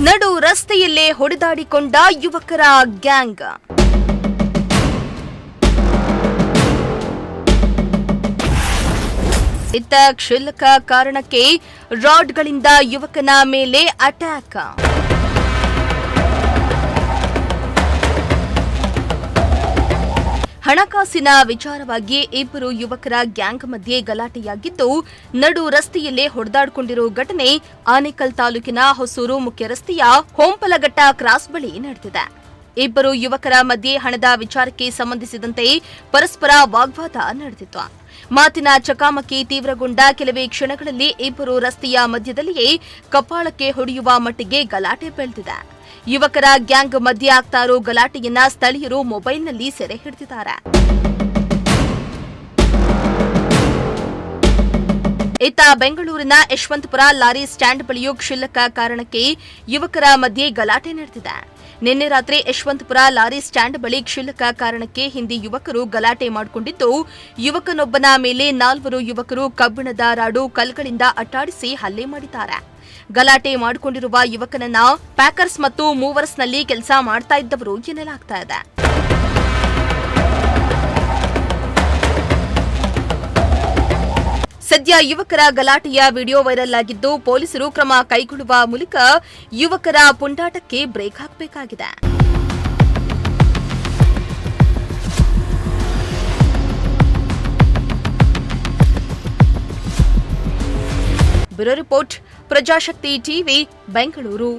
ನಡು ರಸ್ತೆಯಲ್ಲೇ ಹೊಡೆದಾಡಿಕೊಂಡ ಯುವಕರ ಗ್ಯಾಂಗ್. ಇತ್ತ ಕ್ಷುಲ್ಲಕ ಕಾರಣಕ್ಕೆ ರಾಡ್ಗಳಿಂದ ಯುವಕನ ಮೇಲೆ ಅಟ್ಯಾಕ್. ಹಣಕಾಸಿನ ವಿಚಾರವಾಗಿ ಇಬ್ಬರು ಯುವಕರ ಗ್ಯಾಂಗ್ ಮಧ್ಯೆ ಗಲಾಟೆಯಾಗಿದ್ದು, ನಡು ರಸ್ತೆಯಲ್ಲೇ ಹೊಡೆದಾಡಿಕೊಂಡಿರೋ ಘಟನೆ ಆನೇಕಲ್ ತಾಲೂಕಿನ ಹೊಸೂರು ಮುಖ್ಯ ರಸ್ತೆಯ ಹೊಂಪಲಘಟ್ಟ ಕ್ರಾಸ್ ಬಳಿ ನಡೆದಿದೆ. ಇಬ್ಬರು ಯುವಕರ ಮಧ್ಯೆ ಹಣದ ವಿಚಾರಕ್ಕೆ ಸಂಬಂಧಿಸಿದಂತೆ ಪರಸ್ಪರ ವಾಗ್ವಾದ ನಡೆದಿತ್ತು. ಮಾತಿನ ಚಕಮಕಿ ತೀವ್ರಗೊಂಡ ಕೆಲವೇ ಕ್ಷಣಗಳಲ್ಲಿ ಇಬ್ಬರು ರಸ್ತೆಯ ಮಧ್ಯದಲ್ಲಿಯೇ ಕಪಾಳಕ್ಕೆ ಹೊಡೆಯುವ ಮಟ್ಟಿಗೆ ಗಲಾಟೆ ಬೆಳೆದಿದೆ. ಯುವಕರ ಗ್ಯಾಂಗ್ ಮಧ್ಯೆ ಆಗ್ತಾ ಇರೋ ಗಲಾಟೆಯನ್ನ ಸ್ಥಳೀಯರು ಮೊಬೈಲ್ನಲ್ಲಿ ಸೆರೆ ಹಿಡಿದಿದ್ದಾರೆ. ಇತ್ತ ಬೆಂಗಳೂರಿನ ಯಶವಂತಪುರ ಲಾರಿ ಸ್ಟ್ಯಾಂಡ್ ಬಳಿಯೂ ಕ್ಷುಲ್ಲಕ ಕಾರಣಕ್ಕೆ ಯುವಕರ ಮಧ್ಯೆ ಗಲಾಟೆ ನಡೆದಿದೆ. ನಿನ್ನೆ ರಾತ್ರಿ ಯಶವಂತಪುರ ಲಾರಿ ಸ್ಟ್ಯಾಂಡ್ ಬಳಿ ಕ್ಷುಲ್ಲಕ ಕಾರಣಕ್ಕೆ ಹಿಂದಿ ಯುವಕರು ಗಲಾಟೆ ಮಾಡಿಕೊಂಡಿದ್ದು, ಯುವಕನೊಬ್ಬನ ಮೇಲೆ 4 ಯುವಕರು ಕಬ್ಬಿಣದ ರಾಡು ಕಲ್ಗಳಿಂದ ಅಟ್ಟಾಡಿಸಿ ಹಲ್ಲೆ ಮಾಡಿದ್ದಾರೆ. ಗಲಾಟೆ ಮಾಡಿಕೊಂಡಿರುವ ಯುವಕನನ್ನ ಪ್ಯಾಕರ್ಸ್ ಮತ್ತು ಮೂವರ್ಸ್ನಲ್ಲಿ ಕೆಲಸ ಮಾಡ್ತಾ ಇದ್ದವರು ಎನ್ನಲಾಗ್ತಾ ಇದೆ. ಸದ್ಯ ಯುವಕರ ಗಲಾಟೆಯ ವಿಡಿಯೋ ವೈರಲ್ ಆಗಿದ್ದು, ಪೊಲೀಸರು ಕ್ರಮ ಕೈಗೊಳ್ಳುವ ಮೂಲಕ ಯುವಕರ ಪುಂಡಾಟಕ್ಕೆ ಬ್ರೇಕ್ ಹಾಕಬೇಕಾಗಿದೆ. Bureau report, Prajashakti TV, Bengaluru.